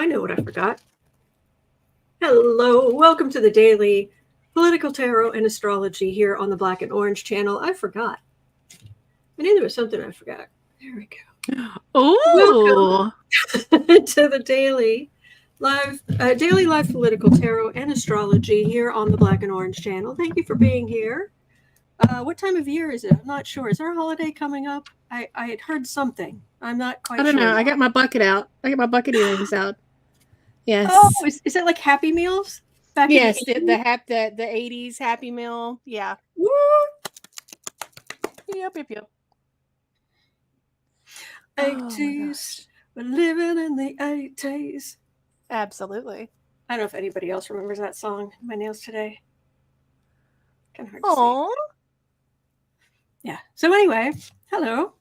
I know what I forgot. Hello, welcome to the daily political tarot and astrology here on the Black and Orange channel. I forgot. I knew there was something I forgot. There we go. Oh, to the daily live political tarot and astrology here on the Black and Orange channel. Thank you for being here. What time of year is it? I'm not sure. Is there a holiday coming up? I had heard something. I'm not quite sure. I don't know. I got my bucket out. I got my bucket earrings out. Yes. Oh, is it like Happy Meals? Yes, the 80s Happy Meal. Yeah. Woo! Yep. 80s. We're living in the 80s. Absolutely. I don't know if anybody else remembers that song, My Nails Today. Kind of hard to Aww. say. Yeah. So anyway, hello.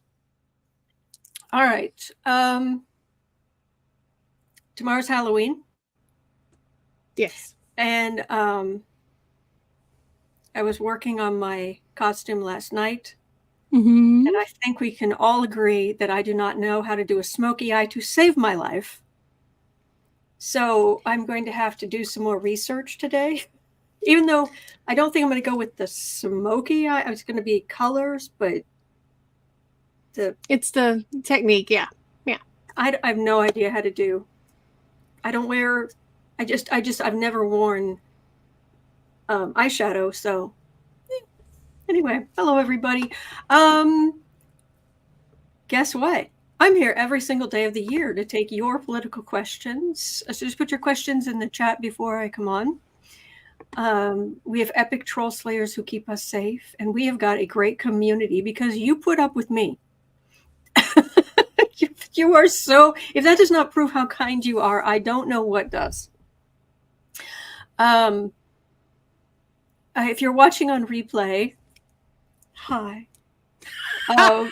All right. Tomorrow's Halloween. Yes. And I was working on my costume last night. Mm-hmm. And I think we can all agree that I do not know how to do a smoky eye to save my life. So I'm going to have to do some more research today. Even though I don't think I'm going to go with the smoky eye. It's going to be colors, but it's the technique. Yeah. I have no idea how to do. I don't wear. I've never worn eyeshadow. So anyway, hello everybody. Guess what? I'm here every single day of the year to take your political questions. So just put your questions in the chat before I come on. We have epic troll slayers who keep us safe, and we have got a great community because you put up with me. You are so, if that does not prove how kind you are, I don't know what does. If you're watching on replay, hi. You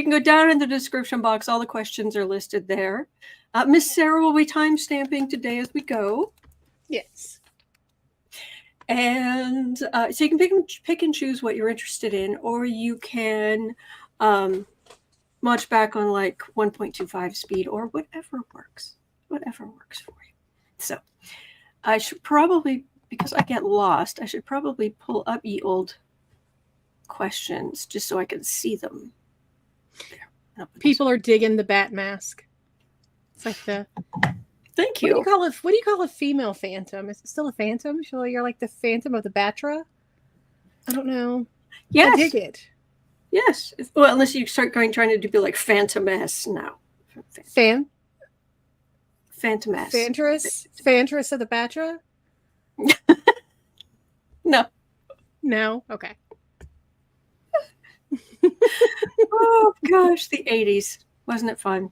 can go down in the description box. All the questions are listed there. Miss Sarah will be time-stamping today as we go. Yes. And so you can pick and choose what you're interested in, or you can watch back on like 1.25 speed or whatever works for you. So I should probably, because I get lost, I should probably pull up ye old questions just so I can see them. There. People are digging the bat mask. It's like the. Thank you. What do you call a female phantom? Is it still a phantom? So you're like the Phantom of the Batra? I don't know. Yes. I dig it. Yes. Well, unless you start trying to do like Phantom-S now. Phantom-S. Fantress of the Batra? No. No? Okay. Oh, gosh. The 80s. Wasn't it fun?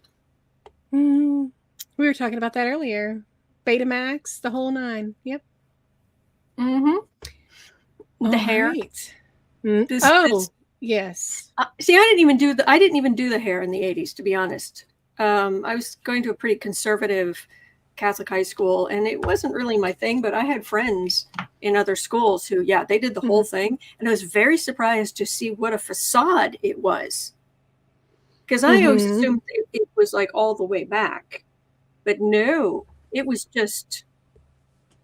We were talking about that earlier. Betamax, the whole nine. Yep. Mm-hmm. The hair. Right. Yes. See, I didn't even do the hair in the 80s, to be honest. I was going to a pretty conservative Catholic high school, and it wasn't really my thing, but I had friends in other schools who, they did the whole thing. And I was very surprised to see what a facade it was. Because I always assumed it was like all the way back. But no, it was just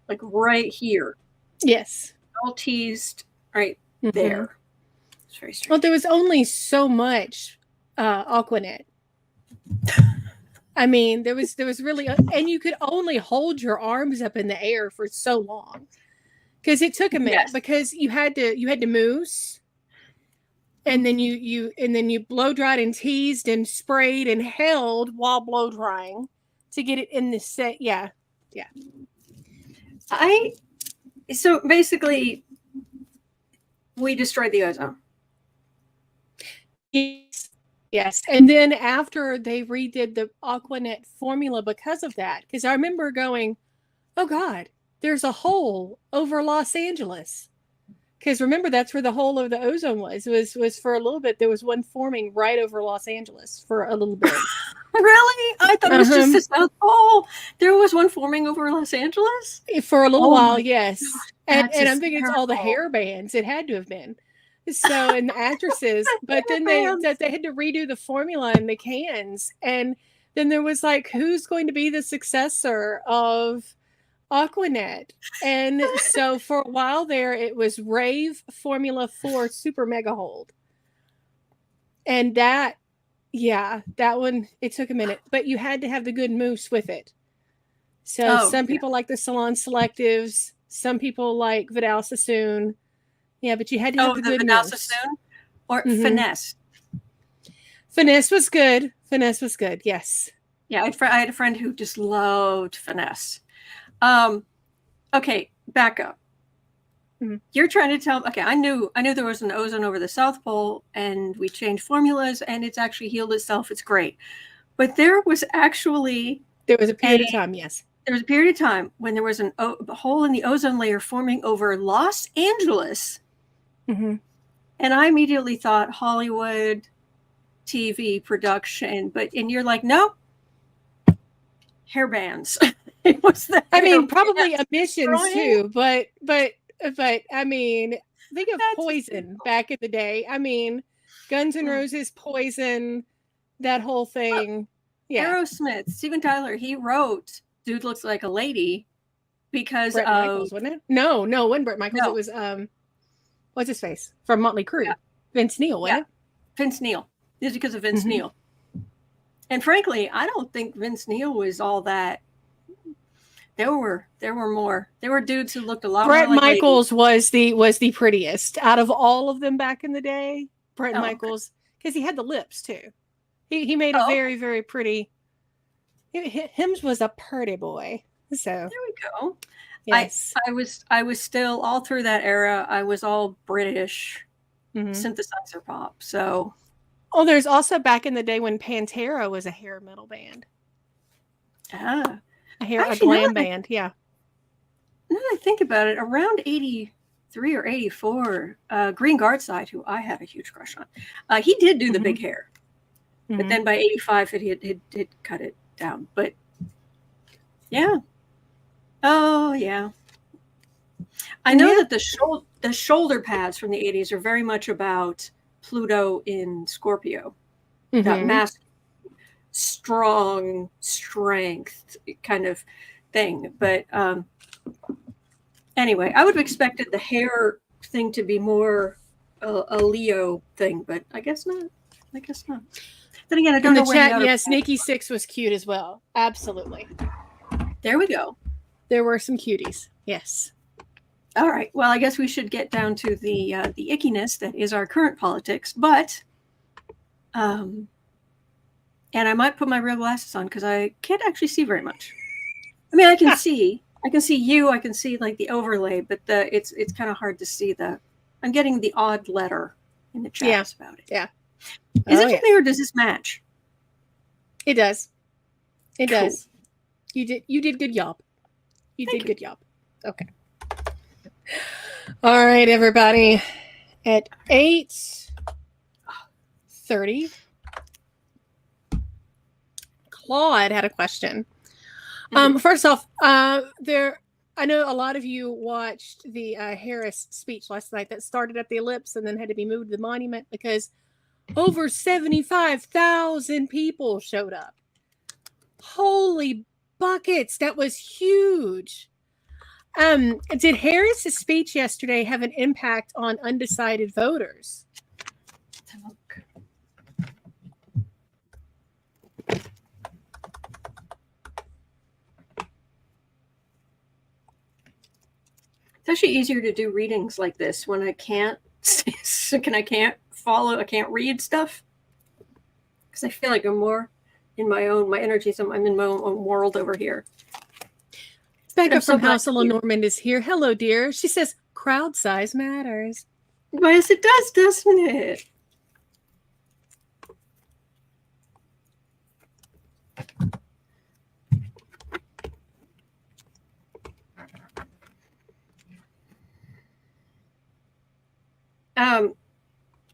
like right here. Yes. All teased right there. It's very strange. Well, there was only so much Aquanet. I mean, there was really, and you could only hold your arms up in the air for so long because it took a minute because you had to mousse, and then you blow dried and teased and sprayed and held while blow drying to get it in the set. Yeah. So basically, we destroyed the ozone. Yes. And then after they redid the Aquanet formula because of that, because I remember going, oh God, there's a hole over Los Angeles. Because remember, that's where the hole of the ozone was for a little bit. There was one forming right over Los Angeles for a little bit. Really? I thought it was just the South Pole. There was one forming over Los Angeles? For a little while, yes. God, And I'm thinking it's all the hair bands. It had to have been. So, and the actresses, but then they had to redo the formula in the cans. And then there was like, who's going to be the successor of Aquanet? And so for a while there, it was Rave Formula 4 Super Mega Hold. And that one, it took a minute, but you had to have the good moose with it. So some people like the Salon Selectives, some people like Vidal Sassoon. Yeah, but you had to have the good Vidal moose. Sassoon or Finesse. Finesse was good. Finesse was good. Yes. Yeah, I had a friend who just loved Finesse. Okay, back up. You're trying to tell. Okay, I knew there was an ozone over the South Pole, and we changed formulas, and it's actually healed itself. It's great, but there was a period of time. Yes, there was a period of time when there was a hole in the ozone layer forming over Los Angeles, and I immediately thought Hollywood TV production, and you're like, no, hair bands. It was that. I mean, probably emissions too, but I mean, think of Poison back in the day. I mean, Guns N' Roses, Poison, that whole thing. Yeah. Aerosmith, Steven Tyler, he wrote "Dude Looks Like a Lady" because Bret Michaels, wasn't it? No, it wasn't Bret Michaels. No. It was what's his face from Motley Crue, Vince Neil, wasn't it? Vince Neil. This is because of Vince Neil. And frankly, I don't think Vince Neil was all that. There were more. There were dudes who looked a lot more like Bret Michaels was the prettiest out of all of them back in the day. Bret Michaels, because he had the lips too. He made a very, very pretty. Him was a pretty boy. So there we go. Yes, I was still all through that era. I was all British synthesizer pop. So. Oh, there's also back in the day when Pantera was a hair metal band. A glam band, yeah. Now that I think about it, around 83 or 84, Green Guardside, who I had a huge crush on, he did do the big hair. But then by 85, it cut it down. But yeah. Oh, yeah. I know that the shoulder pads from the 80s are very much about Pluto in Scorpio. That mask. Strong strength kind of thing, but anyway, I would have expected the hair thing to be more a Leo thing, but I guess not. Then again, I don't know. In the chat, yes, Nikki 6 was cute as well. Absolutely. There we go. There were some cuties. Yes. All right. Well, I guess we should get down to the ickiness that is our current politics, but and I might put my real glasses on because I can't actually see very much. I mean, I can see you. I can see like the overlay, but it's kind of hard to see I'm getting the odd letter in the chat about it. Yeah. Is it me or does this match? It does. It does. You did good job. You did good job. Okay. All right, everybody. At 8:30. Claude had a question. First off, I know a lot of you watched the Harris speech last night that started at the Ellipse and then had to be moved to the Monument because over 75,000 people showed up. Holy buckets, that was huge. Did Harris's speech yesterday have an impact on undecided voters? It's actually easier to do readings like this when I can't read stuff because I feel like I'm more in my energy. So I'm in my own world over here. Becca from House of Lenormand is here. Hello, dear. She says crowd size matters. Well, yes, it does, doesn't it?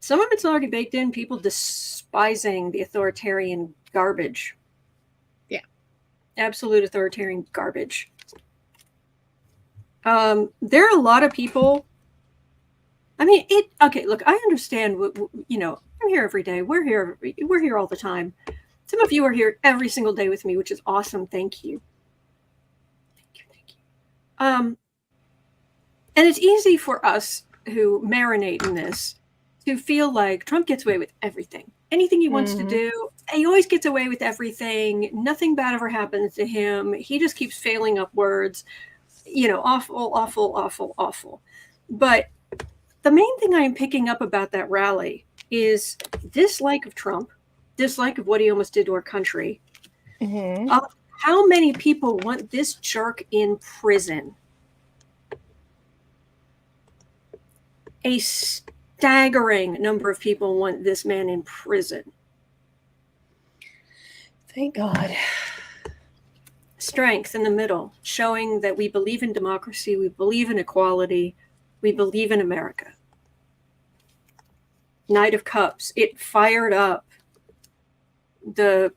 Some of it's already baked in, people despising the authoritarian garbage. Yeah. Absolute authoritarian garbage. There are a lot of people. I mean, okay, look, I understand, I'm here every day. We're here all the time. Some of you are here every single day with me, which is awesome. Thank you. Thank you. And it's easy for us who marinate in this to feel like Trump gets away with everything. Anything he wants to do, he always gets away with everything. Nothing bad ever happens to him. He just keeps failing upwards. Awful, awful, awful, awful. But the main thing I am picking up about that rally is dislike of Trump, dislike of what he almost did to our country. How many people want this jerk in prison? A staggering number of people want this man in prison. Thank God. Strength in the middle, showing that we believe in democracy, we believe in equality, we believe in America. Knight of Cups, it fired up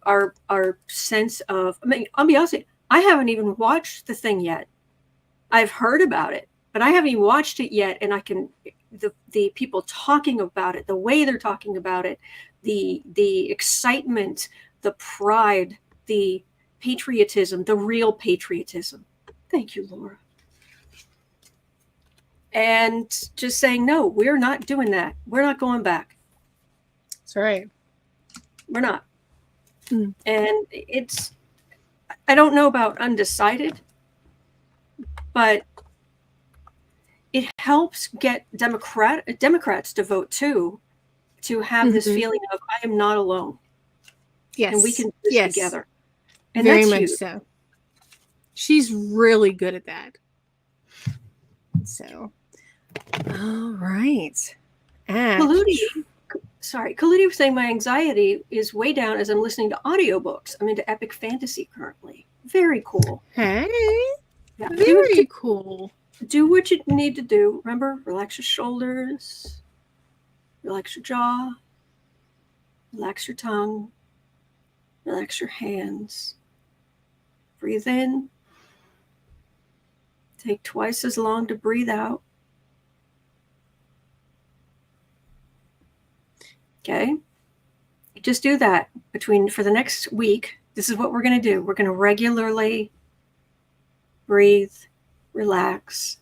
our sense of, I'll be honest with you, I haven't even watched the thing yet. I've heard about it, but I haven't even watched it yet, and I can the people talking about it, the way they're talking about it, the excitement, the pride, the patriotism, the real patriotism. Thank you, Laura. And just saying, no, we're not doing that. We're not going back. That's right. We're not. And I don't know about undecided, but it helps get Democrats to vote too, to have this feeling of I am not alone. Yes. And we can do this together. And very that's much huge. so. She's really good at that. So, all right. Kaludi was saying my anxiety is way down as I'm listening to audiobooks. I'm into epic fantasy currently. Very cool. Hey. Yeah. Very cool. Do what you need to do. Remember, relax your shoulders, relax your jaw, relax your tongue, relax your hands. Breathe in. Take twice as long to breathe out. Okay? Just do that for the next week. This is what we're going to do. We're going to regularly breathe, relax,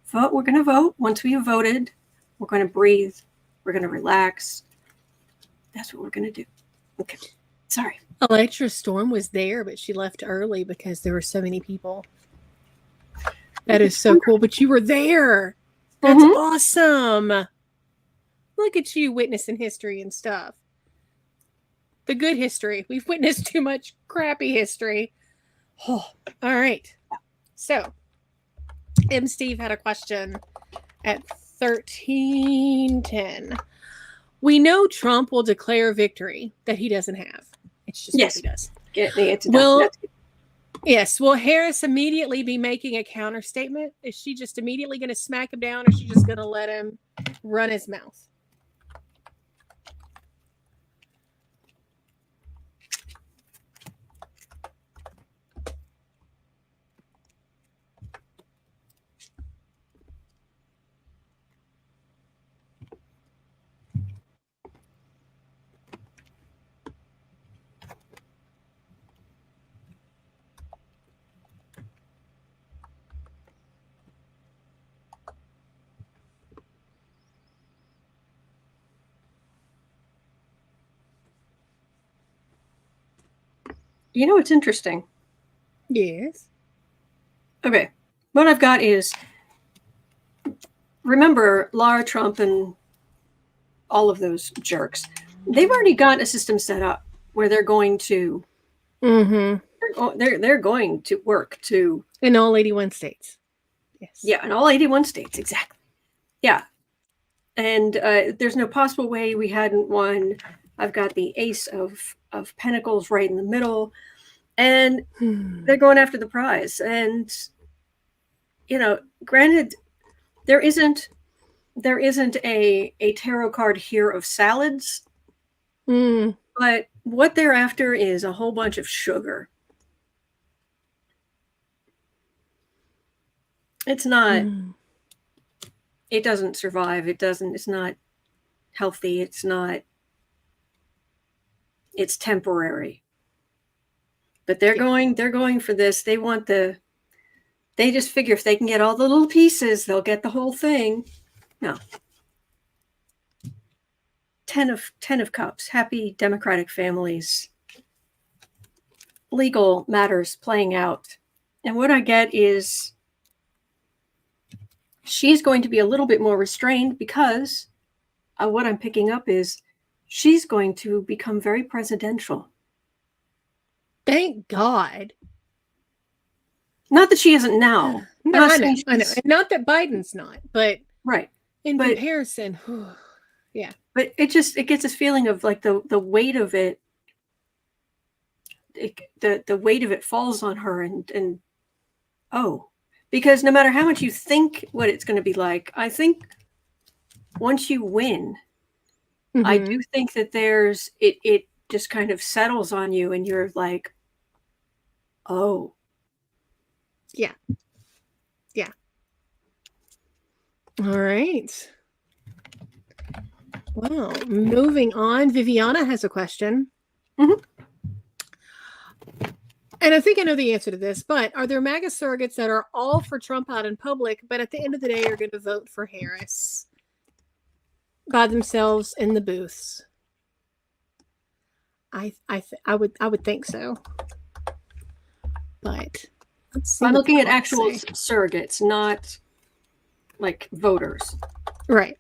vote. We're going to vote. Once we have voted, we're going to breathe. We're going to relax. That's what we're going to do. Okay. Sorry. Electra Storm was there, but she left early because there were so many people. That is so cool. But you were there. That's awesome. Look at you witnessing history and stuff. The good history. We've witnessed too much crappy history. Oh, all right. So, M. Steve had a question at 1310. We know Trump will declare victory that he doesn't have. It's just what he does. Will Harris immediately be making a counterstatement? Is she just immediately going to smack him down, or is she just going to let him run his mouth? You know what's interesting? Yes. Okay. What I've got is, remember Lara Trump and all of those jerks. They've already got a system set up where they're going to they're going to work to in all 81 states. Yes. Yeah, in all 81 states, exactly. Yeah. And there's no possible way we hadn't won. I've got the ace of pentacles right in the middle, and they're going after the prize. And granted, there isn't a tarot card here of salads, but what they're after is a whole bunch of sugar. It's not. It doesn't survive. It's not healthy. It's temporary. But they're going for this. They just figure if they can get all the little pieces, they'll get the whole thing. No. 10 of cups, happy democratic families, legal matters playing out. And what I get is she's going to be a little bit more restrained because what I'm picking up is she's going to become very presidential. Thank God. Not that she isn't now. No, I know. And not that Biden's not, but right. In comparison, yeah. But it gets this feeling of like the weight of it. The weight of it falls on her, and because no matter how much you think what it's going to be like, I think once you win, I do think that it just kind of settles on you, and you're like, oh, yeah. All right. Well, moving on, Viviana has a question. And I think I know the answer to this, but are there MAGA surrogates that are all for Trump out in public, but at the end of the day are going to vote for Harris by themselves in the booths? I would think so. But let's see. I'm looking at actual surrogates, not like voters. Right.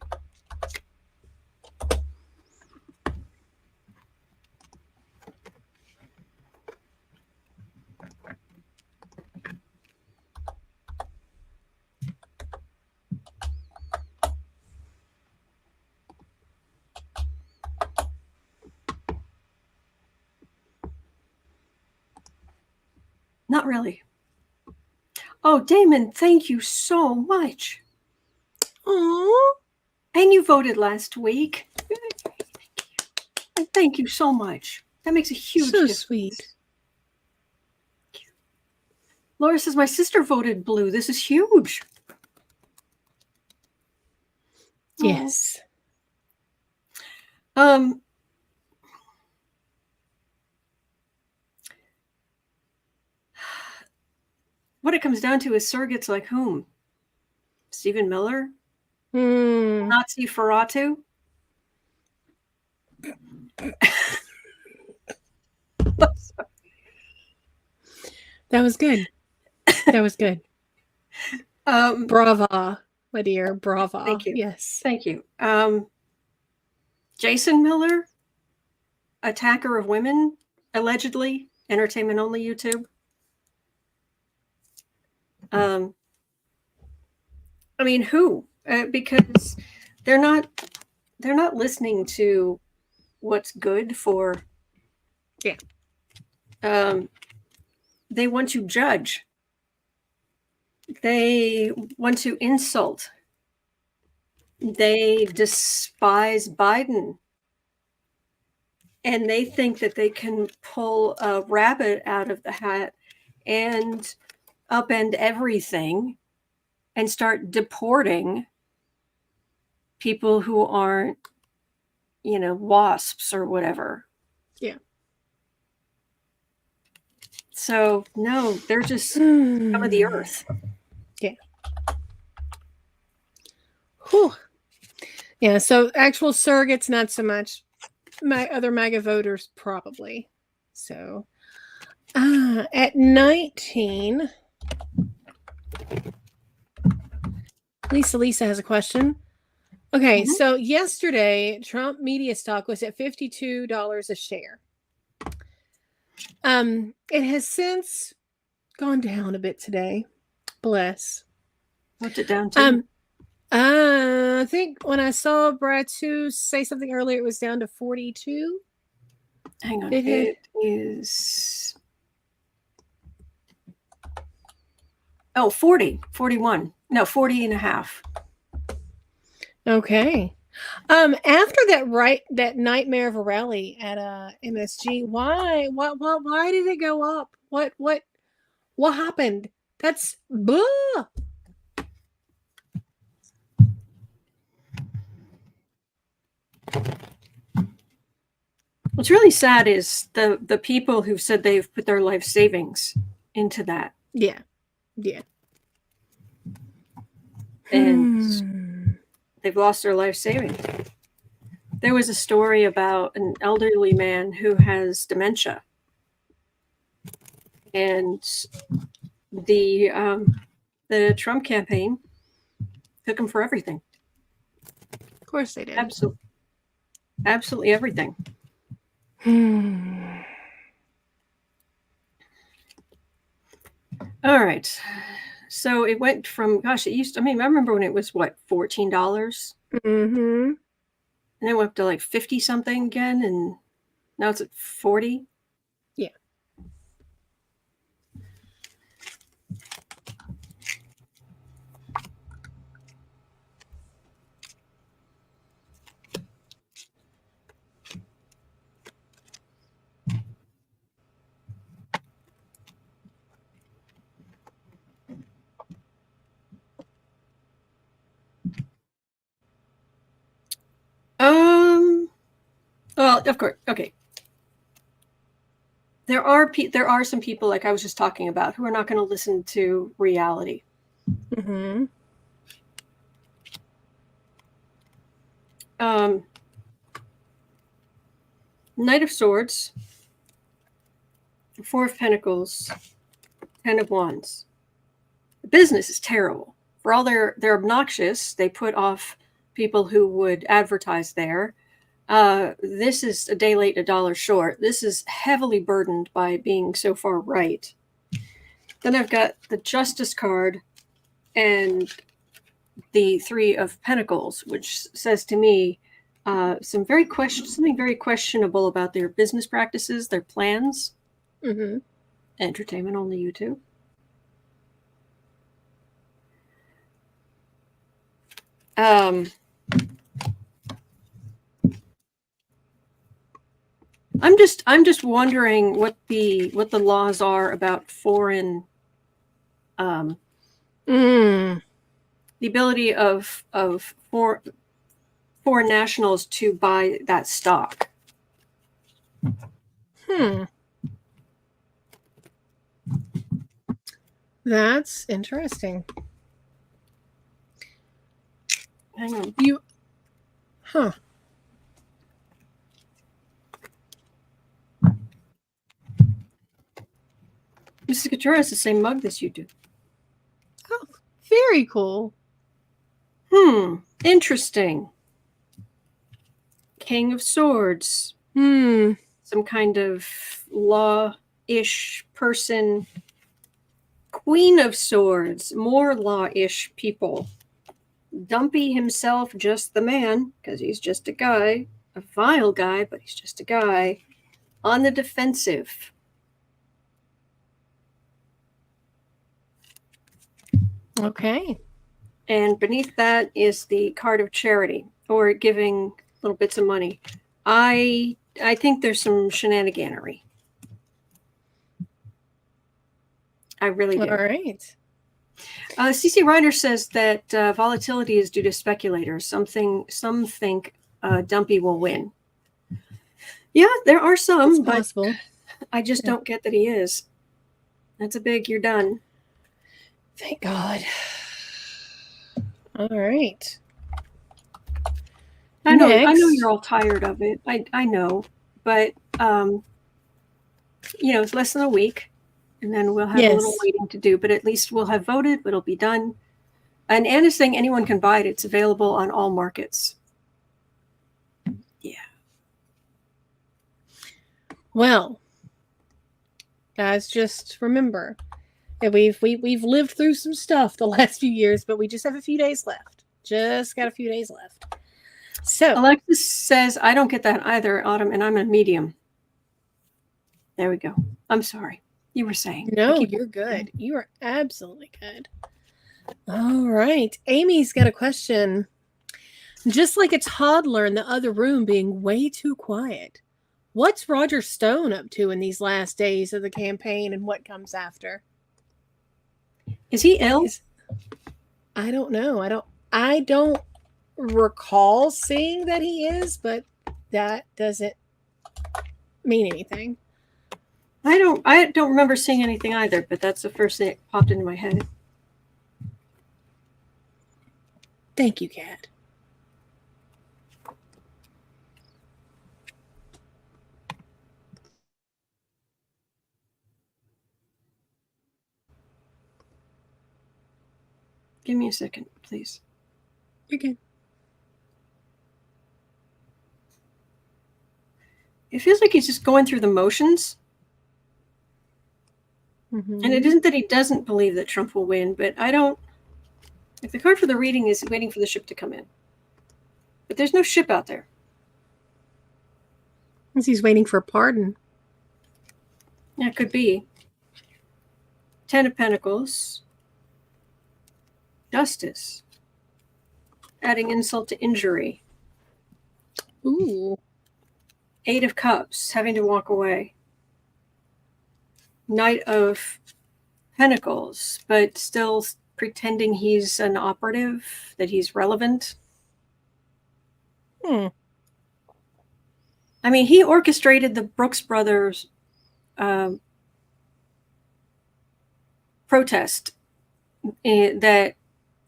Not really. Oh, Damon, thank you so much. Oh, and you voted last week. Thank you so much. That makes a huge difference. So sweet. Laura says, my sister voted blue. This is huge. Yes. What it comes down to is surrogates like whom? Stephen Miller? Mm. Nazi Ferratu? That was good. That was good. Brava, my dear. Brava. Thank you. Yes. Thank you. Jason Miller? Attacker of women? Allegedly. Entertainment only YouTube? I mean, who? Because they're not listening to what's good for. Yeah. They want to judge. They want to insult. They despise Biden. And they think that they can pull a rabbit out of the hat and upend everything and start deporting people who aren't, wasps or whatever. Yeah. So, no, they're just scum of the earth. Yeah. Whew. Yeah, so actual surrogates, not so much. My other MAGA voters, probably. So, at 19... Lisa has a question. Okay, so yesterday, Trump media stock was at $52 a share. It has since gone down a bit today. Bless. What's it down to? I think when I saw Brad 2 say something earlier, it was down to 42. Hang on. It is... 40, 41. No, 40 and a half. Okay. After that nightmare of a rally at MSG, why did it go up? What happened? That's blah. What's really sad is the people who said they've put their life savings into that. Yeah. Yeah. And they've lost their life savings. There was a story about an elderly man who has dementia. And the Trump campaign took him for everything. Of course they did. Absolutely everything. All right. So it went from, gosh, it used to, I remember when it was what, $14? Mm-hmm. And then went up to like 50 something again, and now it's at 40. Yeah. Well, of course, okay. There are some people, like I was just talking about, who are not going to listen to reality. Mm-hmm. Knight of Swords, Four of Pentacles, Ten of Wands. The business is terrible. For all they're obnoxious, they put off people who would advertise there. This is a day late, $1 short. This is heavily burdened by being so far right. Then I've got the Justice card and the Three of Pentacles, which says to me something very questionable about their business practices, their plans. Mm-hmm. Entertainment only YouTube. I'm just wondering what the laws are about foreign the ability of foreign nationals to buy that stock. That's interesting. Hang on. Mrs. Couture has the same mug as you do. Oh, very cool. Interesting. King of Swords. Some kind of law-ish person. Queen of Swords. More law-ish people. Dumpy himself, just the man, because he's just a guy. A vile guy, but he's just a guy. On the defensive. Okay. And beneath that is the card of charity, or giving little bits of money. I think there's some shenaniganery. I really do. All right. CC Reiner says that volatility is due to speculators. Some think Dumpy will win. Yeah, there are some, it's possible. But I just don't get that he is. That's a big, you're done. Thank God. All right. I know you're all tired of it. I know, but it's less than a week, and then we'll have a little waiting to do. But at least we'll have voted. It'll be done. And Anna's saying anyone can buy it. It's available on all markets. Yeah. Well, guys, just remember that we've lived through some stuff the last few years, but we just have a few days left. Just got a few days left. So Alexis says, I don't get that either, Autumn, and I'm a medium. There we go. I'm sorry. You were saying. No, you're good. You are absolutely good. All right. Amy's got a question. Just like a toddler in the other room being way too quiet, what's Roger Stone up to in these last days of the campaign and what comes after? Is he ill? I don't know. I don't recall seeing that he is, but that doesn't mean anything. I don't remember seeing anything either, but that's the first thing that popped into my head. Thank you, Kat. Give me a second, please. You're good. It feels like he's just going through the motions. Mm-hmm. And it isn't that he doesn't believe that Trump will win, but I don't. Like the card for the reading is waiting for the ship to come in. But there's no ship out there. He's waiting for a pardon. Yeah, it could be. 10 of Pentacles. Justice. Adding insult to injury. Ooh. 8 of Cups. Having to walk away. Knight of Pentacles. But still pretending he's an operative. That he's relevant. I mean, he orchestrated the Brooks Brothers protest that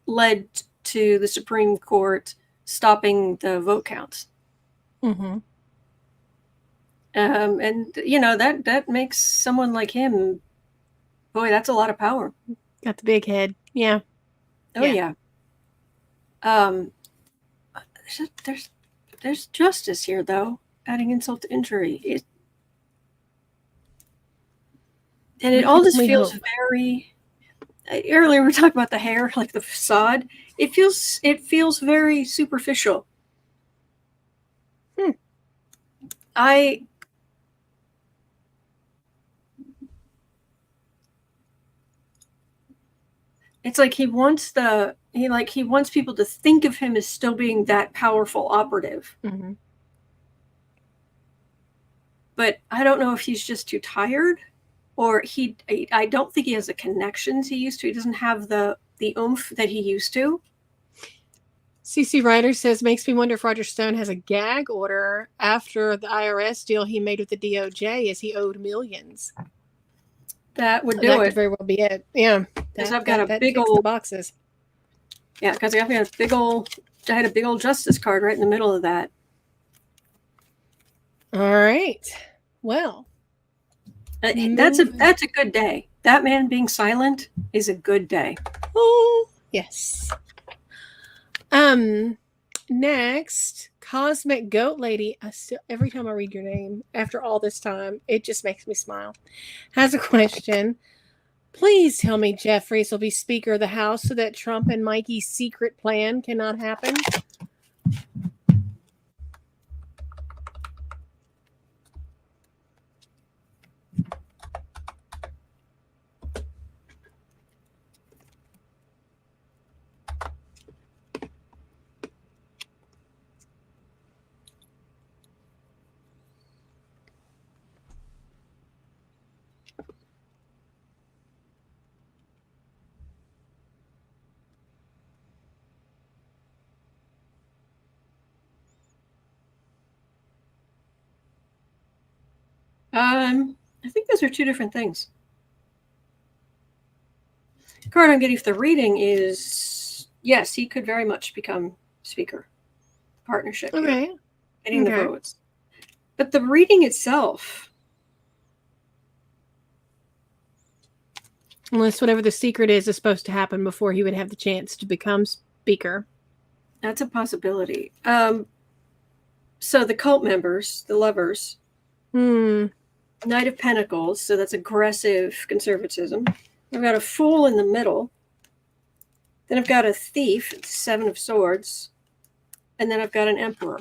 led to the Supreme Court stopping the vote counts. Mm-hmm. And, you know, that makes someone like him, boy, that's a lot of power. Got the big head. Yeah. Oh, yeah. There's justice here, though. Adding insult to injury. And it all just feels very... Earlier we were talking about the hair, like the facade. It feels very superficial. It's like he wants people to think of him as still being that powerful operative. Mm-hmm. But I don't know if he's just too tired, or I don't think he has the connections he used to. He doesn't have the oomph that he used to. CC Ryder says, makes me wonder if Roger Stone has a gag order after the IRS deal he made with the DOJ, as he owed millions. That would do that it. Could very well be it. Yeah. Because I've got a big ticks old the boxes. Yeah, because I've got I had a big old justice card right in the middle of that. All right. Well, that's a good day. That man being silent is a good day. Oh, yes. Next, Cosmic Goat Lady. Every time I read your name after all this time, it just makes me smile. Has a question. Please tell me Jeffries will be Speaker of the House so that Trump and Mikey's secret plan cannot happen. I think those are two different things. The card I'm getting for the reading is, yes, he could very much become Speaker. Partnership. Okay. Getting the votes. But the reading itself... Unless whatever the secret is supposed to happen before he would have the chance to become Speaker. That's a possibility. So the cult members, the lovers... Knight of Pentacles, so that's aggressive conservatism. I've got a Fool in the middle. Then I've got a Thief, it's 7 of Swords. And then I've got an Emperor.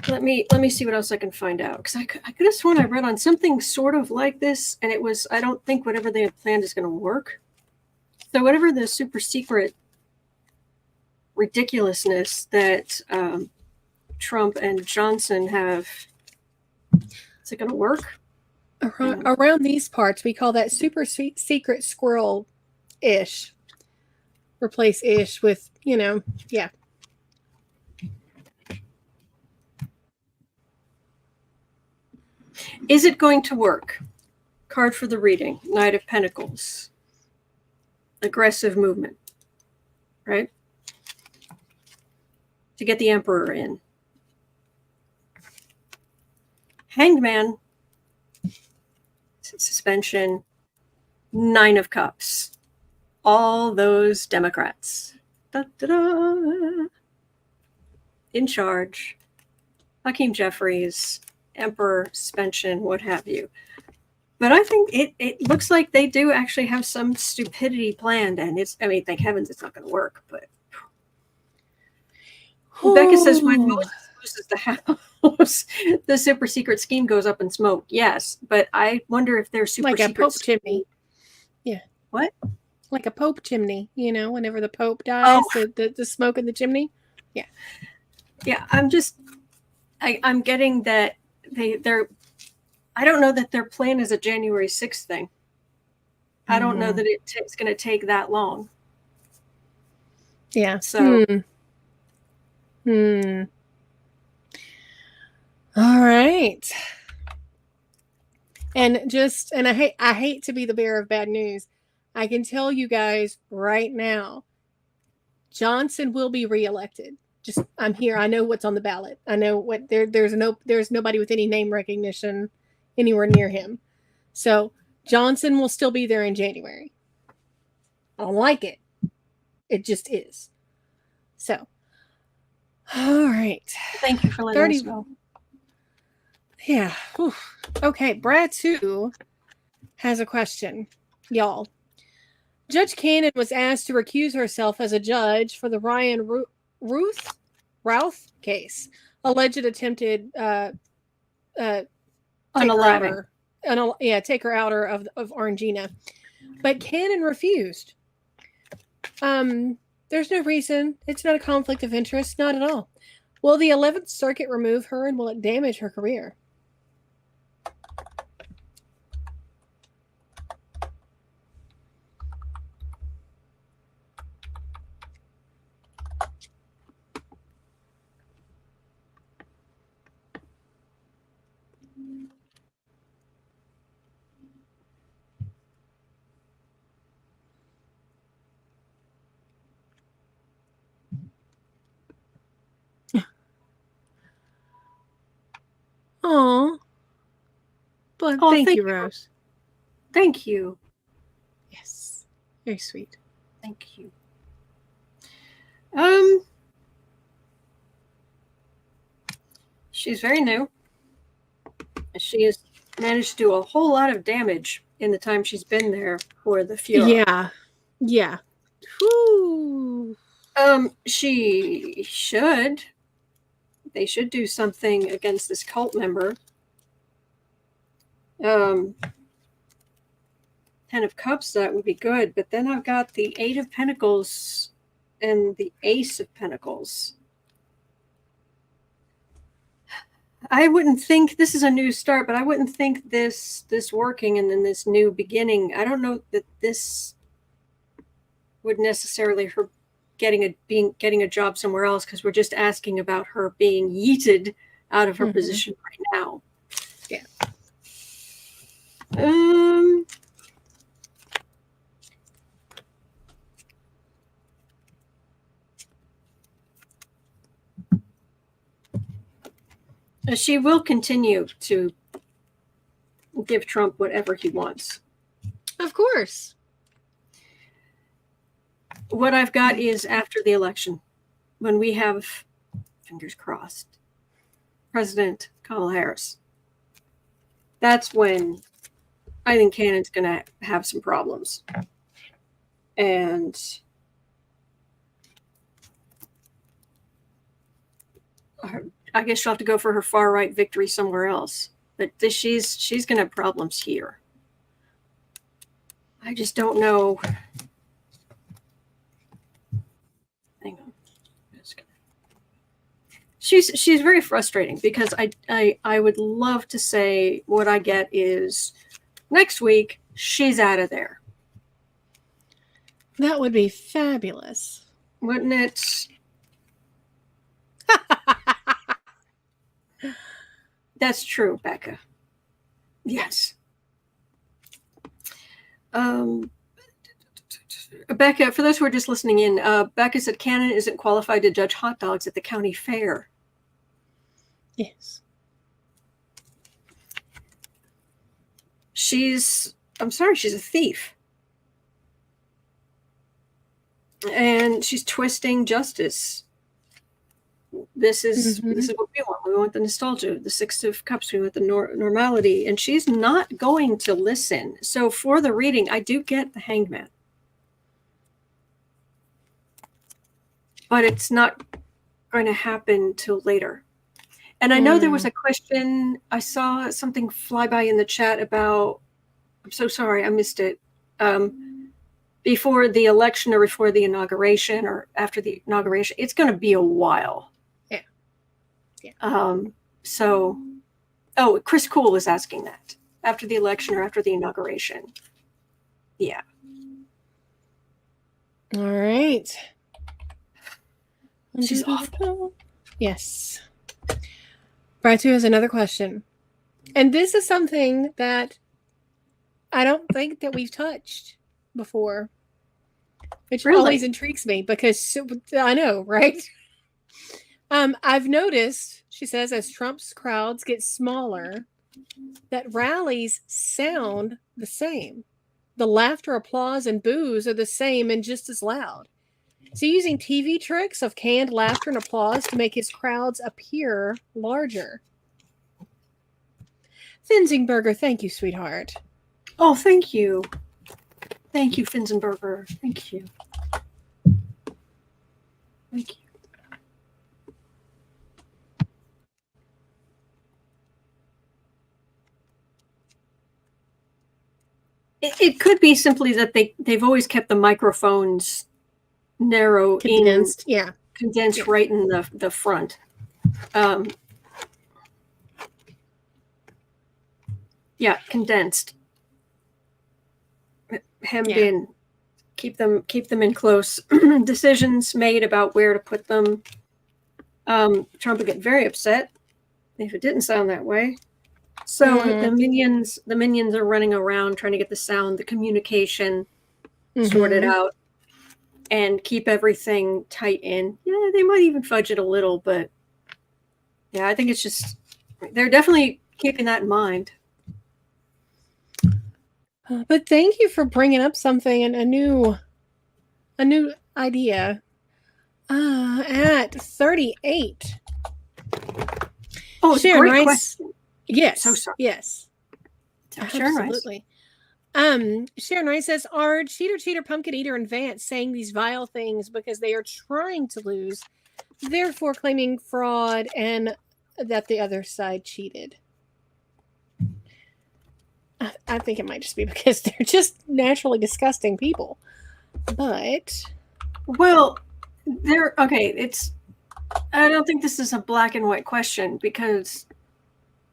Let me see what else I can find out. Because I could have sworn I read on something sort of like this, and it was, I don't think whatever they had planned is going to work. So whatever the super secret ridiculousness that Trump and Johnson have, is it going to work? Around these parts, we call that super secret squirrel-ish. replace ish with, yeah. Is it going to work? Card for the reading, Knight of Pentacles. Aggressive movement, right? To get the Emperor in. Hanged Man. Suspension. 9 of Cups. All those Democrats. Da, da, da. In charge. Hakeem Jeffries. Emperor, suspension, what have you. But I think it looks like they do actually have some stupidity planned, and thank heavens it's not going to work. But Rebecca says when Moses loses the house, the super secret scheme goes up in smoke. Yes, but I wonder if there's super like secret a Pope chimney. Yeah. What? Like a Pope chimney, whenever the Pope dies, the smoke in the chimney. Yeah. Yeah, I'm getting that they're I don't know that their plan is a January 6th thing. I don't know that it's going to take that long. Yeah. So. All right. And I hate to be the bearer of bad news. I can tell you guys right now, Johnson will be reelected. I'm here. I know what's on the ballot. I know what there's nobody with any name recognition anywhere near him. So Johnson will still be there in January. I don't like it. It just is. So, all right. Thank you for letting us know. Yeah. Whew. Okay. Brad 2 has a question, y'all. Judge Cannon was asked to recuse herself as a judge for the Ryan Routh case, alleged attempted unaliving. Take her outer of Orangina. But Cannon refused. There's no reason. It's not a conflict of interest. Not at all. Will the 11th Circuit remove her, and will it damage her career? Oh, but thank you, Rose. Thank you. Yes, very sweet. Thank you. She's very new. She has managed to do a whole lot of damage in the time she's been there for the Fuhrer. Yeah. Whew. They should do something against this cult member. 10 of Cups, that would be good. But then I've got the 8 of Pentacles and the Ace of Pentacles. I wouldn't think this is a new start, but I wouldn't think this working and then this new beginning. I don't know that this would necessarily her getting a job somewhere else, because we're just asking about her being yeeted out of her position right now. Yeah. She will continue to give Trump whatever he wants. Of course. What I've got is after the election, when we have, fingers crossed, President Kamala Harris. That's when I think Cannon's going to have some problems. And I guess she'll have to go for her far right victory somewhere else. But she's going to have problems here. I just don't know. Hang on. She's very frustrating, because I would love to say what I get is next week she's out of there. That would be fabulous. Wouldn't it? That's true, Becca. Yes. Becca, for those who are just listening in, Becca said Cannon isn't qualified to judge hot dogs at the county fair. Yes. I'm sorry, she's a thief. And she's twisting justice. This is what we want. We want the nostalgia, the Six of Cups. We want the normality. And she's not going to listen. So for the reading, I do get the Hangman. But it's not going to happen till later. And I know there was a question. I saw something fly by in the chat about, I'm so sorry, I missed it. Before the election or before the inauguration or after the inauguration, it's going to be a while. Yeah. Chris Cool is asking that. After the election or after the inauguration. Yeah. All right. She's awful. Yes. Bratu has another question. And this is something that I don't think that we've touched before. Which always intrigues me because I know, right? I've noticed, she says, as Trump's crowds get smaller, that rallies sound the same. The laughter, applause, and boos are the same and just as loud. So using TV tricks of canned laughter and applause to make his crowds appear larger. Finzenberger, thank you, sweetheart. Oh, thank you. Thank you, Finzenberger. Thank you. Thank you. It could be simply that they've always kept the microphones narrow, condensed right in the front. Condensed, hemmed in. Keep them in close. Decisions made about where to put them. Trump would get very upset if it didn't sound that way. So the minions are running around trying to get the sound, the communication sorted out, and keep everything tight in. Yeah, they might even fudge it a little, but yeah, I think it's just they're definitely keeping that in mind. But thank you for bringing up something and a new idea. At 38. Oh, it's a great question. Yes. So sorry. Yes. Absolutely. Sharon Rice says, are Cheater, Pumpkin Eater, and Vance saying these vile things because they are trying to lose, therefore claiming fraud and that the other side cheated? I think it might just be because they're just naturally disgusting people. But well, I don't think this is a black and white question because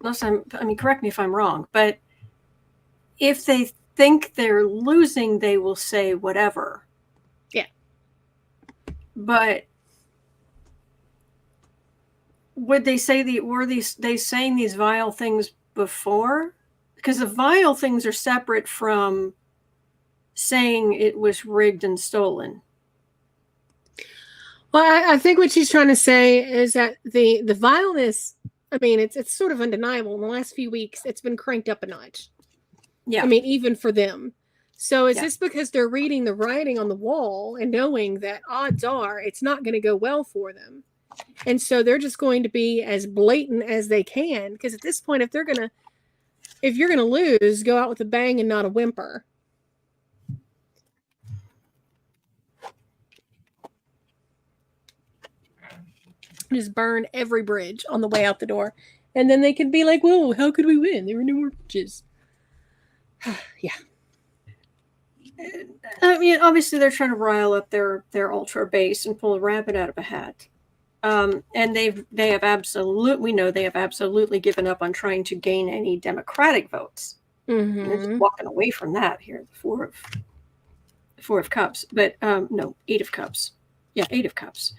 correct me if I'm wrong, but if they think they're losing, they will say whatever. Yeah. But would they say were they saying these vile things before? Because the vile things are separate from saying it was rigged and stolen. Well, I think what she's trying to say is that the vileness, I mean, it's sort of undeniable. In the last few weeks, it's been cranked up a notch. Yeah. I mean, even for them. So is this because they're reading the writing on the wall and knowing that odds are it's not going to go well for them? And so they're just going to be as blatant as they can. Because at this point, if you're going to lose, go out with a bang and not a whimper. Just burn every bridge on the way out the door. And then they could be like, whoa, how could we win? There were no more bridges. Yeah. I mean, obviously they're trying to rile up their ultra base and pull a rabbit out of a hat. And they have absolutely given up on trying to gain any Democratic votes. They're just walking away from that here Four of Cups, but no, Eight of Cups. Yeah, Eight of Cups.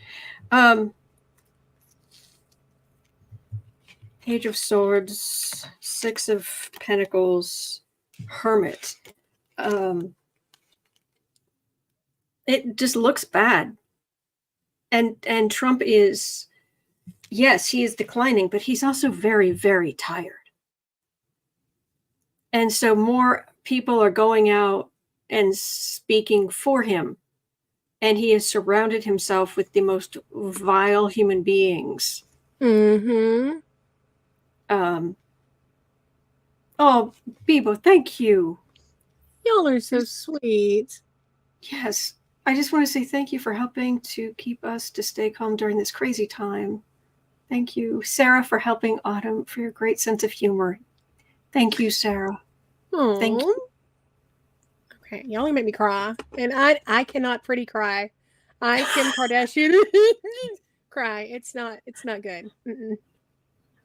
Page of Swords, Six of Pentacles, Hermit. It just looks bad. And Trump is, yes, he is declining, but he's also very, very tired. And so more people are going out and speaking for him. And he has surrounded himself with the most vile human beings. Mm-hmm. Oh, Bibo, thank you. Y'all are so sweet. Yes. I just want to say thank you for helping to keep us to stay calm during this crazy time. Thank you, Sarah, for helping Autumn, for your great sense of humor. Thank you, Sarah. Aww. Thank you. Okay, y'all only make me cry. And I cannot pretty cry. I Kim Kardashian cry. It's not good. Mm-mm.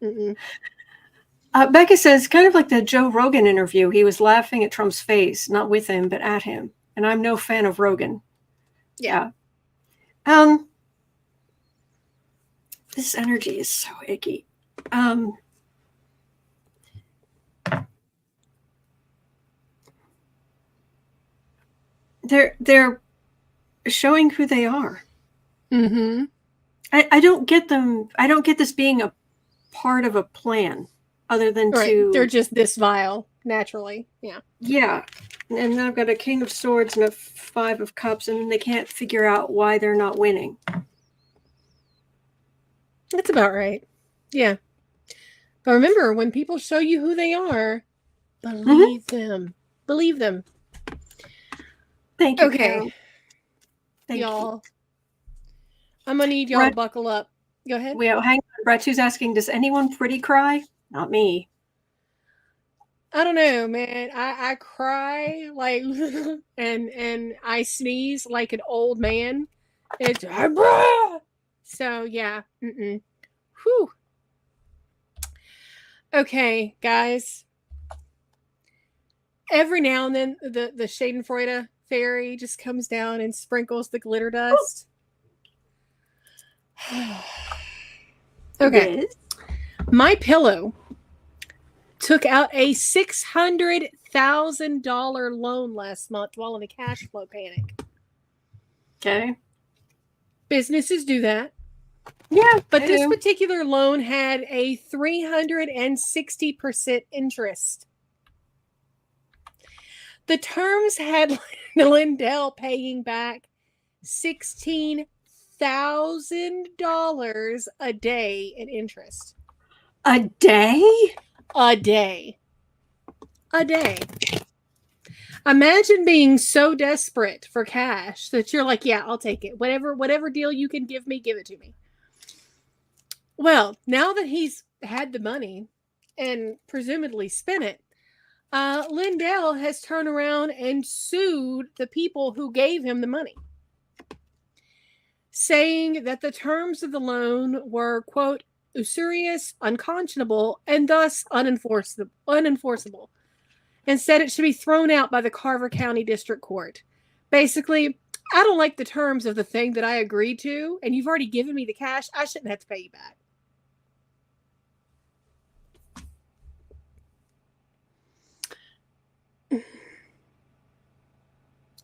Mm-mm. Becca says, kind of like the Joe Rogan interview, he was laughing at Trump's face, not with him, but at him. And I'm no fan of Rogan. Yeah. This energy is so icky. They're showing who they are. Mm-hmm. I don't get them. I don't get this being a part of a plan, other than to. They're just this vile naturally. Yeah. Yeah, and then I've got a King of Swords and a Five of Cups, and they can't figure out why they're not winning. That's about right. Yeah. But remember, when people show you who they are, believe them. Believe them. Thank you. Okay. Thank y'all. you. I'm going to need y'all to buckle up. Go ahead. Well, hang on. Brett, who's asking, does anyone pretty cry? Not me. I don't know, man. I cry like and I sneeze like an old man. It's so yeah. Mm-mm. Whew. Okay, guys. Every now and then the Schadenfreude fairy just comes down and sprinkles the glitter dust. Okay. Yes. MyPillow took out a $600,000 loan last month while in a cash flow panic. Okay. Businesses do that. Yeah, but this particular loan had a 360% interest. The terms had Lindell paying back $16,000 a day in interest. A day? A day. A day. Imagine being so desperate for cash that you're like, yeah, I'll take it. Whatever deal you can give me, give it to me. Well, now that he's had the money and presumably spent it, Lindell has turned around and sued the people who gave him the money, saying that the terms of the loan were, quote, usurious, unconscionable, and thus unenforceable, and said it should be thrown out by the Carver County District Court. Basically, I don't like the terms of the thing that I agreed to, and you've already given me the cash. I shouldn't have to pay you back.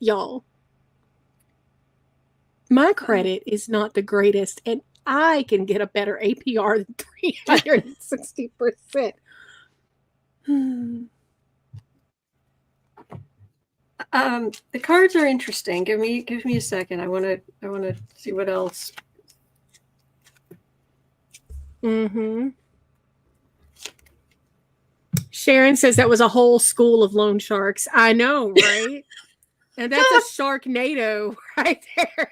Y'all, my credit is not the greatest, and I can get a better APR than 360%. The cards are interesting. Give me a second. I want to see what else. Mm-hmm. Sharon says that was a whole school of loan sharks. I know, right? And that's a Sharknado right there.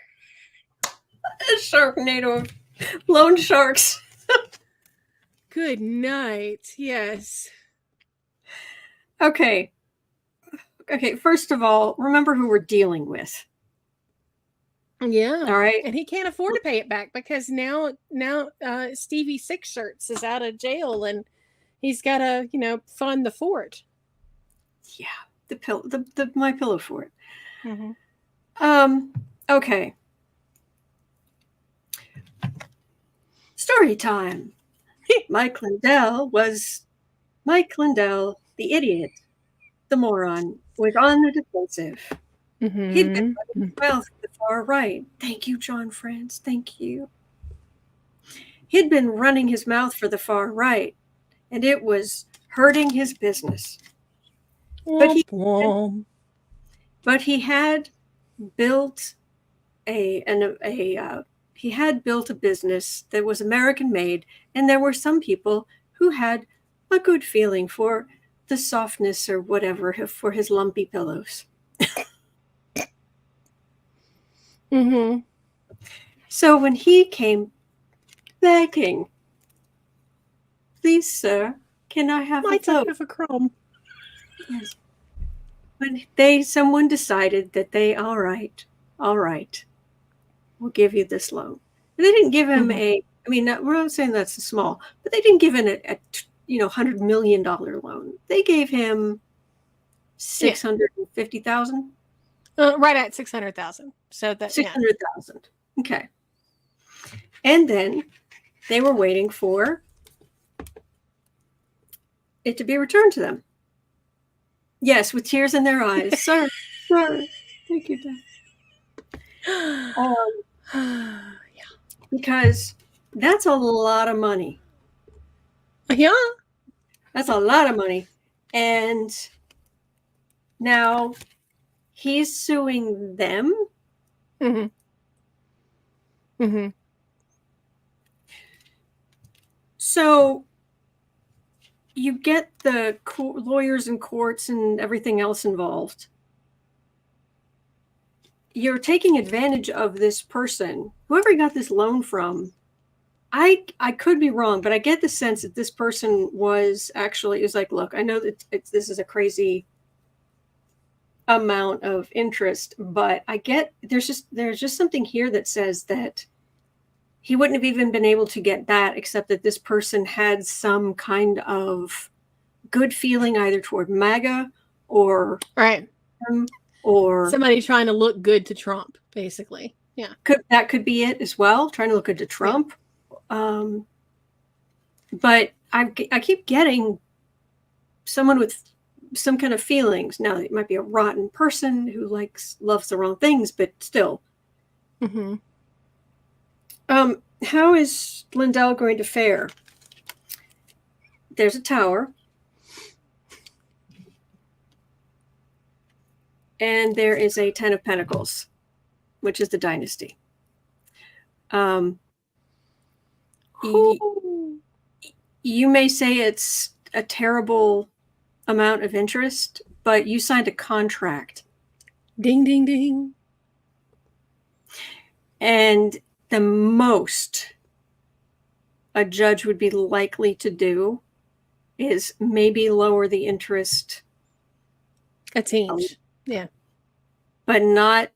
A Sharknado of loan sharks. Good night. Yes. Okay. First of all, remember who we're dealing with. Yeah. All right. And he can't afford to pay it back because now Stevie Six Shirts is out of jail and he's got to, fund the fort. Yeah. The MyPillow fort. Mm-hmm. Okay. Story time. Mike Lindell, the idiot, the moron, was on the defensive. He'd been running his mouth to the far right. Thank you, John France. Thank you. He'd been running his mouth for the far right, and it was hurting his business. But he had built a business that was American made, and there were some people who had a good feeling for the softness or whatever for his lumpy pillows. So when he came begging, "Please, sir, can I have a vote?" Have a crumb. Yes. When someone decided that all right, we'll give you this loan. And they didn't give him we're not saying that's small, but they didn't give him a $100 million loan. They gave him $650,000. Right at 600,000. So that's 600,000. Okay. And then they were waiting for it to be returned to them. Yes, with tears in their eyes. Sir, thank you, Dad. Because that's a lot of money. Yeah. That's a lot of money. And now he's suing them. So you get the lawyers and courts and everything else involved. You're taking advantage of this person, whoever you got this loan from. I could be wrong, but I get the sense that this person was like, look, I know that this is a crazy amount of interest, but I get there's just something here that says that he wouldn't have even been able to get that, except that this person had some kind of good feeling either toward MAGA or or somebody trying to look good to Trump, basically. Yeah, that could be it as well, trying to look good to Trump. But I keep getting someone with some kind of feelings. Now, it might be a rotten person who loves the wrong things, but still. How is Lindell going to fare? There's a tower. And there is a 10 of Pentacles, which is the dynasty. You may say it's a terrible amount of interest, but you signed a contract. Ding, ding, ding. And the most a judge would be likely to do is maybe lower the interest a tinge. Yeah. But not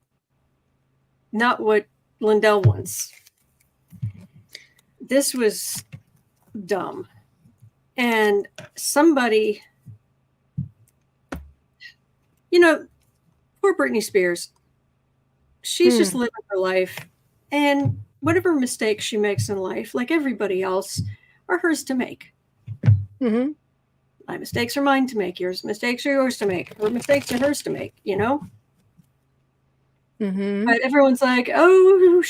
what Lindell wants. This was dumb. And somebody, poor Britney Spears, she's just living her life. And whatever mistakes she makes in life, like everybody else, are hers to make. My mistakes are mine to make. Yours mistakes are yours to make. Her mistakes are hers to make, But everyone's like, oh,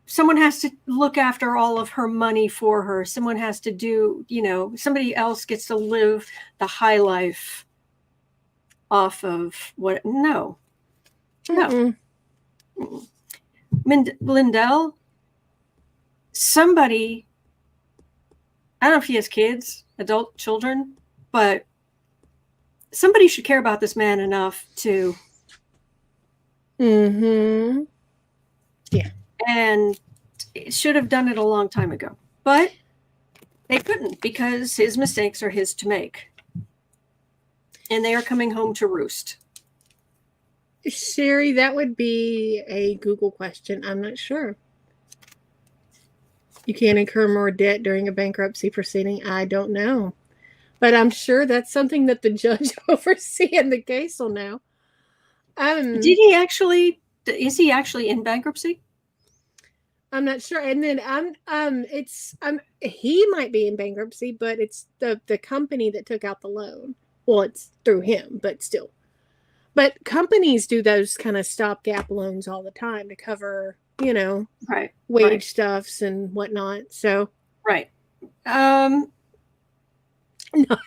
someone has to look after all of her money for her. Someone has to do, somebody else gets to live the high life off of what? No. Lindell, somebody, I don't know if he has kids, adult children, but somebody should care about this man enough to. Yeah. And it should have done it a long time ago. But they couldn't, because his mistakes are his to make. And they are coming home to roost. Sherry, that would be a Google question. I'm not sure. You can't incur more debt during a bankruptcy proceeding. I don't know. But I'm sure that's something that the judge overseeing the case will know. Did he actually? Is he actually in bankruptcy? I'm not sure. And then he might be in bankruptcy, but it's the company that took out the loan. Well, it's through him, but still. But companies do those kind of stopgap loans all the time to cover, wage stuffs and whatnot. So right.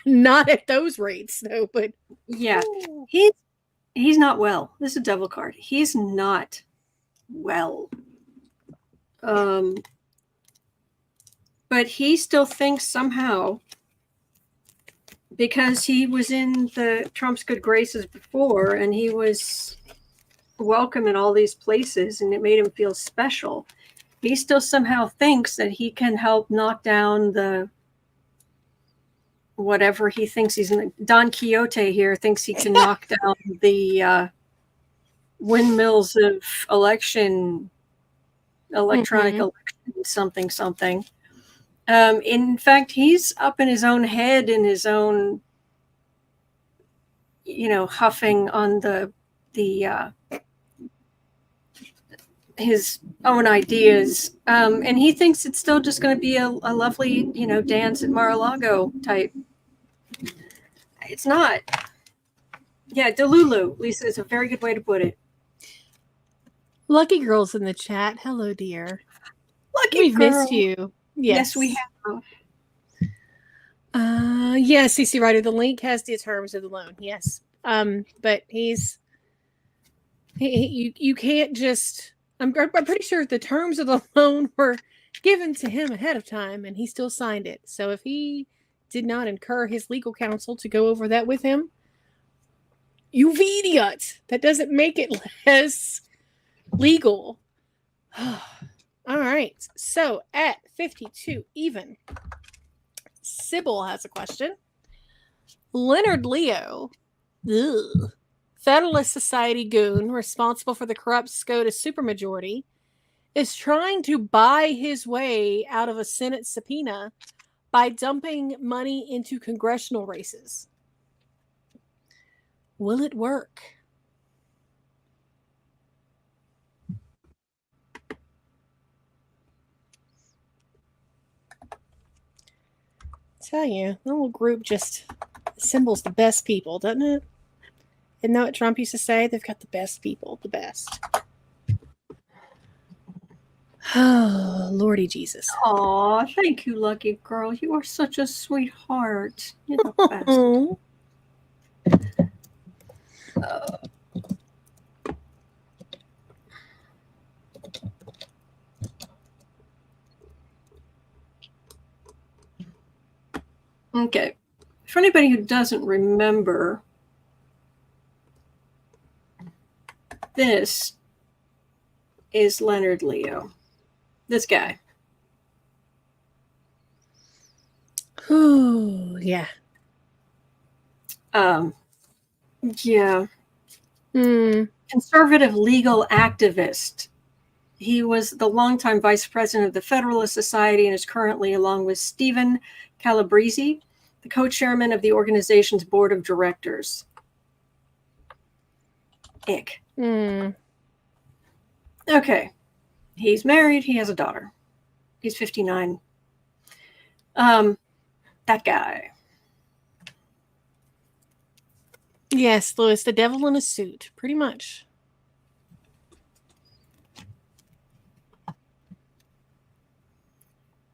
Not at those rates though, but yeah, he's not well. This is a devil card. He's not well. But he still thinks somehow, because he was in the Trump's good graces before and he was welcome in all these places and it made him feel special, he still somehow thinks that he can help knock down the whatever he thinks he's in. Don Quixote here thinks he can knock down the windmills of electronic election, something. In fact, he's up in his own head, in his own, huffing on his own ideas. And he thinks it's still just going to be a lovely, dance at Mar-a-Lago type. It's not. Yeah, Delulu, Lisa, is a very good way to put it. Lucky Girl's in the chat. Hello, dear. We've missed you. Yes, we have. Yes, CC Ryder, the link has the terms of the loan. Yes. But you can't just, I'm pretty sure the terms of the loan were given to him ahead of time and he still signed it. So if he did not incur his legal counsel to go over that with him, you idiot. That doesn't make it less legal. All right. So at 52 even, Sybil has a question. Leonard Leo, Federalist Society goon responsible for the corrupt SCOTUS supermajority, is trying to buy his way out of a Senate subpoena by dumping money into congressional races. Will it work? Tell you, the little group just assembles the best people, doesn't it? Isn't that what Trump used to say? They've got the best people, the best. Oh, Lordy Jesus. Aw, thank you, Lucky Girl. You are such a sweetheart. You're the best. Okay. For anybody who doesn't remember, this is Leonard Leo. This guy. Oh, yeah. Yeah. Conservative legal activist. He was the longtime vice president of the Federalist Society and is currently, along with Stephen Calabrese, the co-chairman of the organization's board of directors. Ick. Okay. He's married. He has a daughter. He's 59. That guy. Yes, Louis, the devil in a suit, pretty much.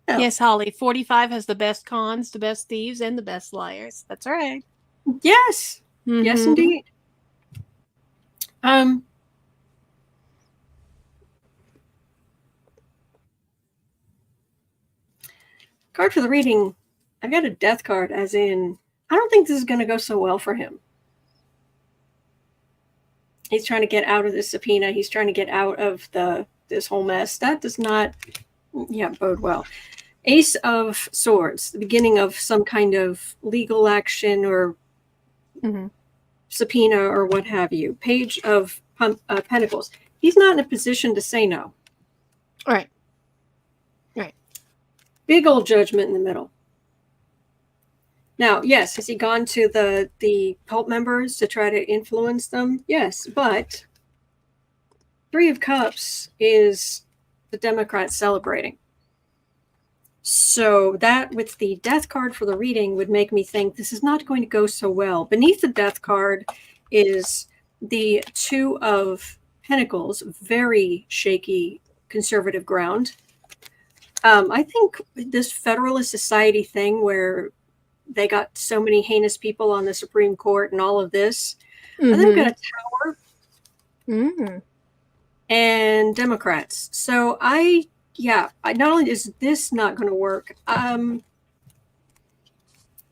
Oh. Yes, Holly, 45 has the best cons, the best thieves, and the best liars. That's right. Yes. Yes, indeed. Card for the reading. I've got a death card, as in, I don't think this is going to go so well for him. He's trying to get out of this subpoena. He's trying to get out of this whole mess. That does not, bode well. Ace of Swords, the beginning of some kind of legal action or subpoena or what have you. Page of Pentacles. He's not in a position to say no. All right. Big old Judgment in the middle. Now, yes, has he gone to the cult members to try to influence them? Yes, but Three of Cups is the Democrats celebrating. So that with the death card for the reading would make me think this is not going to go so well. Beneath the death card is the Two of Pentacles, very shaky conservative ground. I think this Federalist Society thing where they got so many heinous people on the Supreme Court and all of this, I think got a tower and Democrats. So not only is this not going to work,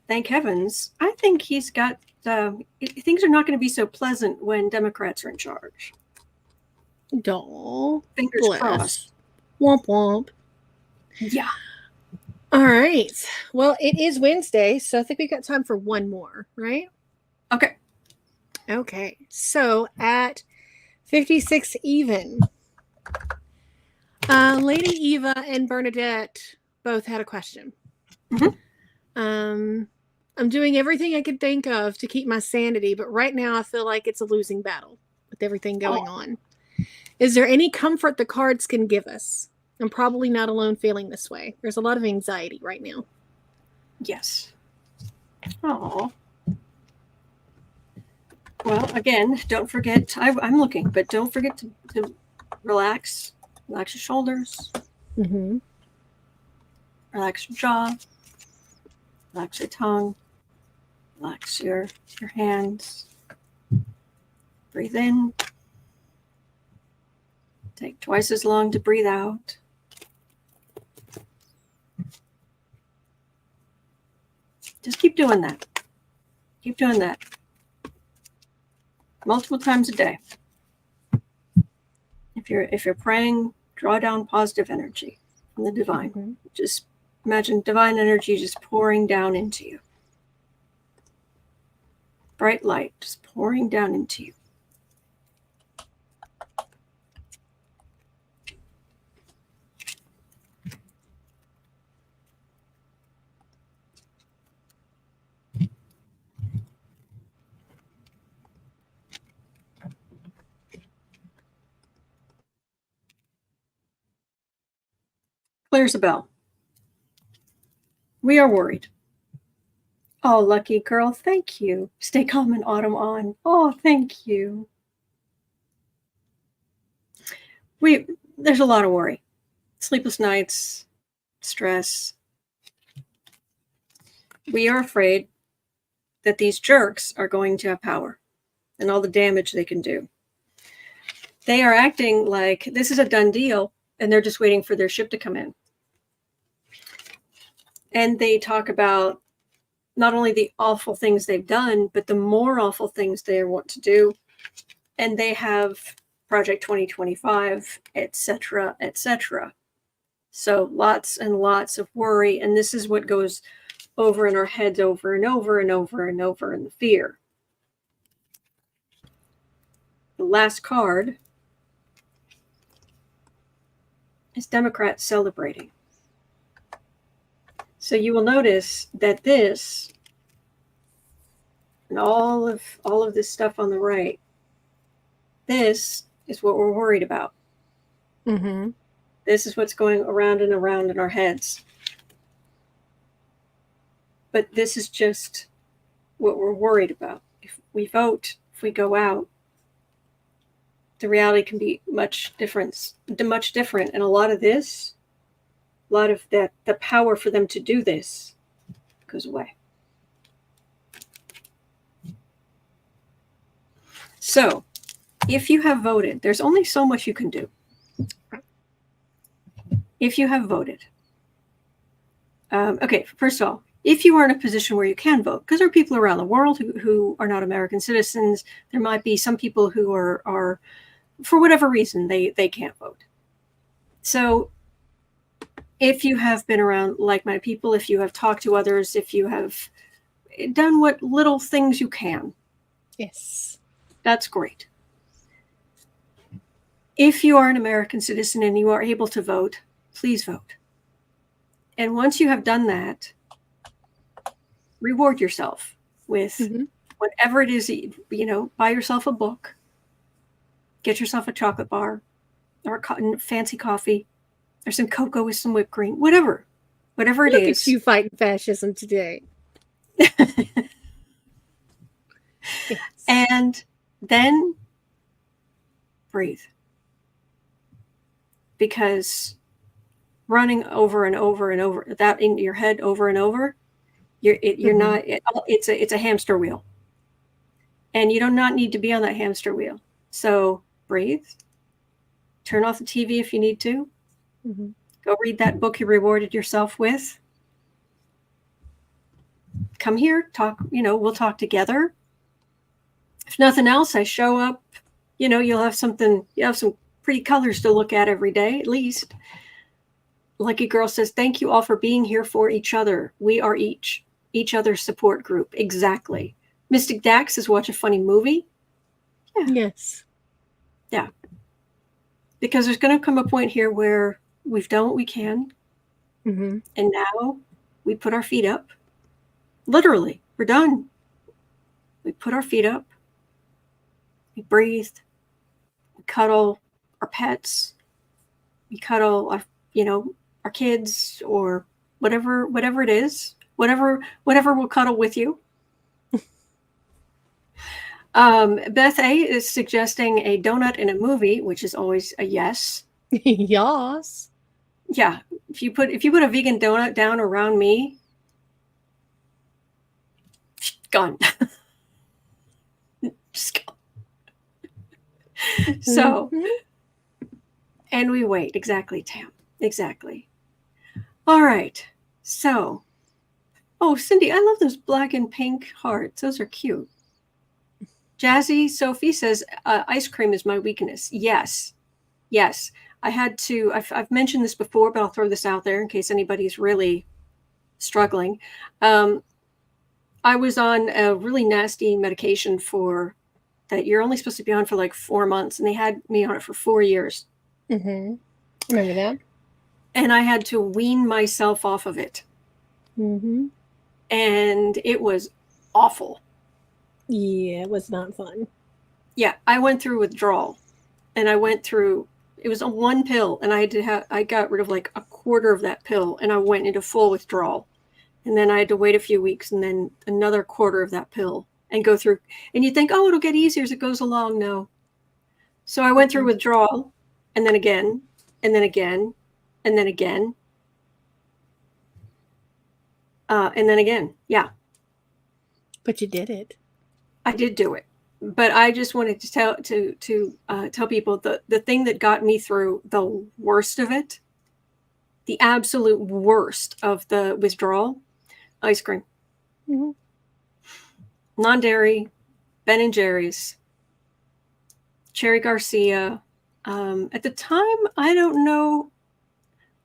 thank heavens, I think he's got, things are not going to be so pleasant when Democrats are in charge. Fingers crossed. Womp womp. Yeah. All right. Well, it is Wednesday, so I think we got time for one more, right? Okay. Okay. So at 56 even, Lady Eva and Bernadette both had a question. I'm doing everything I could think of to keep my sanity, but right now I feel like it's a losing battle with everything going on. Is there any comfort the cards can give us? I'm probably not alone feeling this way. There's a lot of anxiety right now. Yes. Oh. Well, again, don't forget, I'm looking, but don't forget to relax. Relax your shoulders. Relax your jaw. Relax your tongue. Relax your hands. Breathe in. Take twice as long to breathe out. Just keep doing that. Keep doing that. Multiple times a day. If you're praying, draw down positive energy from the divine. Just imagine divine energy just pouring down into you. Bright light just pouring down into you. Clears a bell. We are worried. Oh, lucky girl, thank you. Stay calm and autumn on. Oh, thank you. There's a lot of worry. Sleepless nights, stress. We are afraid that these jerks are going to have power and all the damage they can do. They are acting like this is a done deal and they're just waiting for their ship to come in. And they talk about not only the awful things they've done, but the more awful things they want to do. And they have Project 2025, etc., etc. So lots and lots of worry. And this is what goes over in our heads over and over and over and over in the fear. The last card is Democrats celebrating. So you will notice that this and all of this stuff on the right, this is what we're worried about. This is what's going around and around in our heads. But this is just what we're worried about. If we vote, if we go out, the reality can be much different. And a lot of this, a lot of that, the power for them to do this goes away. So if you have voted, there's only so much you can do. If you have voted. Okay, first of all, if you are in a position where you can vote, because there are people around the world who are not American citizens, there might be some people who are for whatever reason, they can't vote. So if you have been around like-minded people, if you have talked to others, if you have done what little things you can. Yes. That's great. If you are an American citizen and you are able to vote, please vote. And once you have done that, reward yourself with Mm-hmm. whatever it is, buy yourself a book, get yourself a chocolate bar or a fancy coffee or some cocoa with some whipped cream, whatever it Look is. at you fighting fascism today. Yes. And then breathe. Because running over and over and over that in your head over and over, you're not. It's a hamster wheel, and you do not need to be on that hamster wheel. So breathe. Turn off the TV if you need to. Mm-hmm. Go read that book you rewarded yourself with. Come here, talk. We'll talk together. If nothing else, I show up. You'll have something. You have some pretty colors to look at every day, at least. Lucky Girl says, thank you all for being here for each other. We are each other's support group. Exactly. Mystic Dax says, watch a funny movie. Yeah. Yes. Yeah. Because there's going to come a point here where we've done what we can. Mm-hmm. And now we put our feet up. Literally, we're done. We put our feet up. We breathe. We cuddle our pets. We cuddle our kids or whatever it is, whatever will cuddle with you. Beth A is suggesting a donut in a movie, which is always a yes. Yes. Yeah. If you put a vegan donut down around me, gone. Just go. So, and we wait. Exactly, Tam. Exactly. All right. So, Cindy, I love those black and pink hearts. Those are cute. Jazzy Sophie says, ice cream is my weakness. Yes. I had to, I've mentioned this before, but I'll throw this out there in case anybody's really struggling. I was on a really nasty medication that you're only supposed to be on for like 4 months, and they had me on it for 4 years. Mm-hmm. Remember that? And I had to wean myself off of it. Mm-hmm. And it was awful. Yeah, it was not fun. Yeah, I went through withdrawal, and it was a one pill, and I got rid of like a quarter of that pill, and I went into full withdrawal. And then I had to wait a few weeks, and then another quarter of that pill, and go through. And you think, it'll get easier as it goes along. No. So I went through withdrawal, and then again, and then again, and then again. And then again. Yeah. But you did it. I did do it. But I just wanted to tell people the thing that got me through the worst of it, the absolute worst of the withdrawal, ice cream. Mm-hmm. Non-dairy, Ben & Jerry's, Cherry Garcia. At the time, I don't know.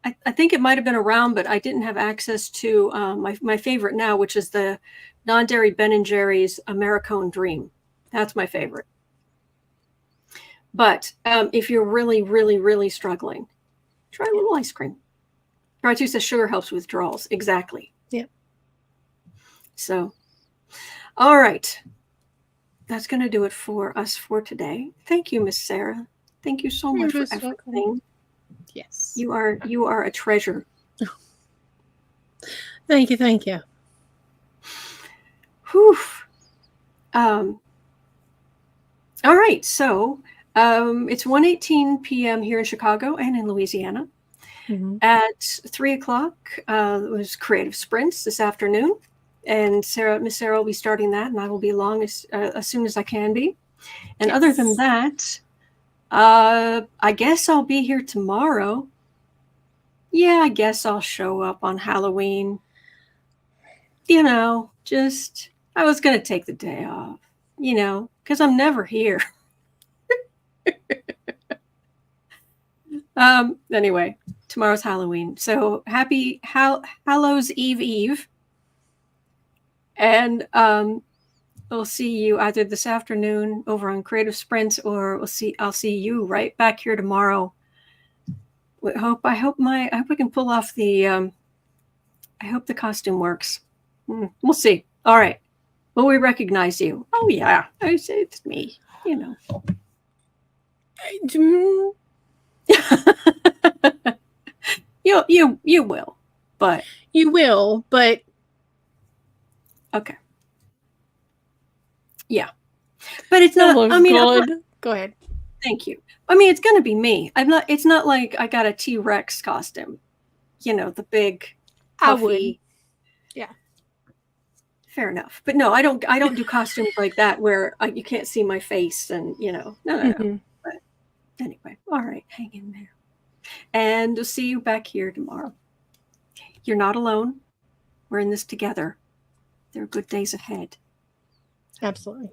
I think it might have been around, but I didn't have access to my favorite now, which is the non-dairy Ben & Jerry's Americone Dream. That's my favorite. But if you're really, really, really struggling, try a little ice cream. Ratu says sugar helps with withdrawals. Exactly. Yep. So, all right. That's going to do it for us for today. Thank you, Miss Sarah. Thank you so much for everything. Yes. You are a treasure. Thank you. Whew. All right. So it's 1:18 p.m. here in Chicago and in Louisiana. Mm-hmm. At 3:00, it was Creative Sprints this afternoon. And Miss Sarah will be starting that, and I will be along as soon as I can be. And other than that, I guess I'll be here tomorrow. Yeah, I guess I'll show up on Halloween. I was going to take the day off, because I'm never here. Anyway, tomorrow's Halloween. So happy Hallows Eve. And we'll see you either this afternoon over on Creative Sprints, or I'll see you right back here tomorrow. I hope I can pull off I hope the costume works. We'll see. All right. Will we recognize you? Oh yeah, I say it's me. You know. You will, but you will, but okay. Yeah, but it's not. Oh, I mean, go ahead. Thank you. I mean, it's going to be me. I'm not. It's not like I got a T-Rex costume. You know, the big, puffy. I would. Yeah. Fair enough. But no, I don't do costumes like that where you can't see my face and, you know, no. But anyway, all right, hang in there. And we'll see you back here tomorrow. You're not alone. We're in this together. There are good days ahead. Absolutely.